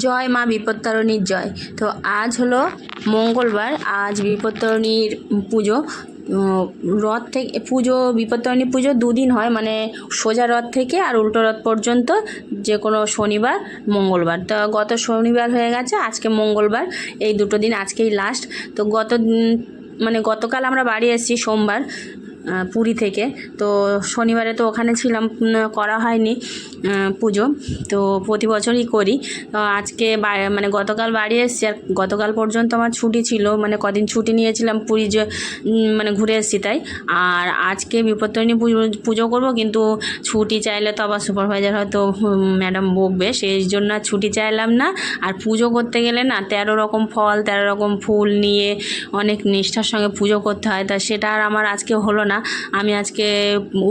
জয় মা বিপত্তারিণীর জয়। তো আজ হলো মঙ্গলবার, আজ বিপত্তারিণীর পুজো। রথ থেকে পুজো, বিপত্তারিণী পুজো দুদিন হয়, মানে সোজা রথ থেকে আর উল্টো রথ পর্যন্ত, যে কোনো শনিবার মঙ্গলবার। তো গত শনিবার হয়ে গেছে, আজকে মঙ্গলবার, এই দুটো দিন, আজকেই লাস্ট। তো গতকাল আমরা বাড়ি এসেছি সোমবার পুরী থেকে। তো শনিবারে তো ওখানে ছিলাম, করা হয়নি পুজো, তো প্রতি বছরই করি। তো আজকে গতকাল বাড়ি এসেছি, আর গতকাল পর্যন্ত আমার ছুটি ছিল, মানে কদিন ছুটি নিয়েছিলাম পুরী যে ঘুরে এসেছি তাই। আর আজকে বিপত্তারিণী পুজো করব, কিন্তু ছুটি চাইলে তো আবার সুপারভাইজার হয়তো ম্যাডাম বকবে, সেই জন্য আর ছুটি চাইলাম না। আর পুজো করতে গেলে না 13 রকম ফল 13 রকম ফুল নিয়ে অনেক নিষ্ঠার সঙ্গে পুজো করতে হয়, তা সেটা আর আমার আজকে হলো না। আমি আজকে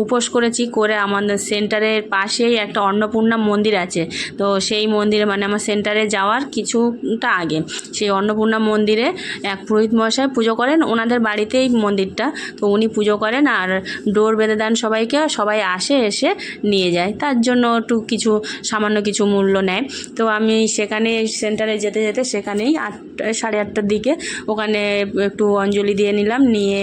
উপোস করেছি, করে আমাদের সেন্টারের পাশেই একটা অন্নপূর্ণা মন্দির আছে, তো সেই মন্দিরে, মানে আমার সেন্টারে যাওয়ার কিছুটা আগে, সেই অন্নপূর্ণা মন্দিরে এক পুরোহিত মশাই পুজো করেন, ওনাদের বাড়িতেই মন্দিরটা, তো উনি পুজো করেন আর ডোর বেঁধে দেন সবাইকে, সবাই এসে নিয়ে যায়, তার জন্য একটু কিছু সামান্য কিছু মূল্য নেয়। তো আমি সেখানে সেন্টারে যেতে যেতে সেখানেই 8:30টার দিকে ওখানে একটু অঞ্জলি দিয়ে নিলাম, নিয়ে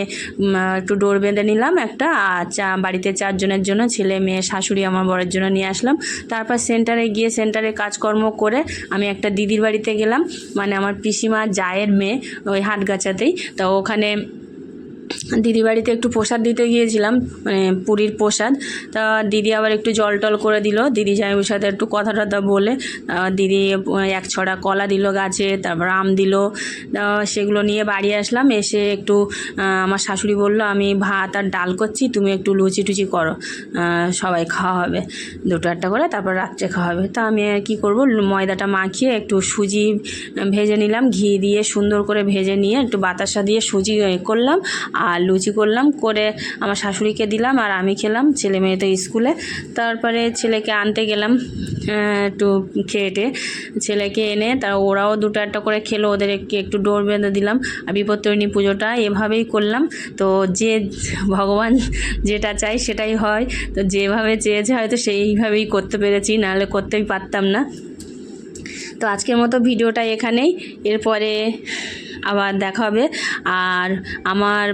একটু ডোর বেঁধে নিলাম একটা, আর বাড়িতে 4 জনের জন্য, ছেলে মেয়ে শাশুড়ি আমার বরের জন্য নিয়ে আসলাম। তারপর সেন্টারে গিয়ে সেন্টারে কাজকর্ম করে আমি একটা দিদির বাড়িতে গেলাম, মানে আমার পিসিমা জায়ের মেয়ে, ওই হাটগাছাতেই। তো ওখানে দিদি বাড়িতে একটু প্রসাদ দিতে গিয়েছিলাম, মানে পুরীর প্রসাদ। তা দিদি আবার একটু জল টল করে দিল, দিদি জামাইবাবুর সাথে একটু কথা টথা বলে দিদি 1 ছড়া কলা দিল গাছে, তারপর আম দিল। সেগুলো নিয়ে বাড়ি আসলাম, এসে একটু আমার শাশুড়ি বলল আমি ভাত আর ডাল করছি, তুমি একটু লুচি টুচি করো, সবাই খাওয়া হবে 2-1টা করে, তারপর রাত্রে খাওয়া হবে। তা আমি কি করব, ময়দাটা মাখিয়ে একটু সুজি ভেজে নিলাম, ঘি দিয়ে সুন্দর করে ভেজে নিয়ে একটু বাতাসা দিয়ে সুজি করলাম আর লুচি করলাম, করে আমার শাশুড়িকে দিলাম আর আমি খেলাম, ছেলে মেয়ে তো স্কুলে। তারপরে ছেলেকে আনতে গেলাম, একটু খেয়ে ছেলেকে এনে ওরাও 2-1টা করে খেলো, ওদেরকে একটু ডোর বেঁধে দিলাম। আর বিপত্তারিণী পুজোটা এভাবেই করলাম। তো যে ভগবান যেটা চাই সেটাই হয়, তো যেভাবে চেয়েছে হয়তো সেইভাবেই করতে পেরেছি, নাহলে করতেই পারতাম না। তো আজকের মতো ভিডিওটা এখানেই, এরপরে আবার দেখা হবে। আর আমার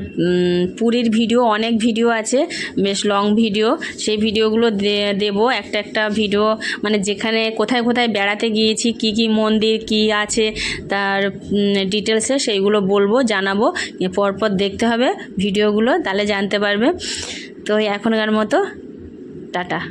পুরীর ভিডিও, অনেক ভিডিও আছে, বেশ লং ভিডিও, সেই ভিডিওগুলো দেবো একটা ভিডিও, মানে যেখানে কোথায় কোথায় বেড়াতে গিয়েছি, কি কি মন্দির কি আছে তার ডিটেলসে সেইগুলো বলবো, জানাবো। পরপর দেখতে হবে ভিডিওগুলো, তাহলে জানতে পারবে। তো এখনকার মতো টাটা।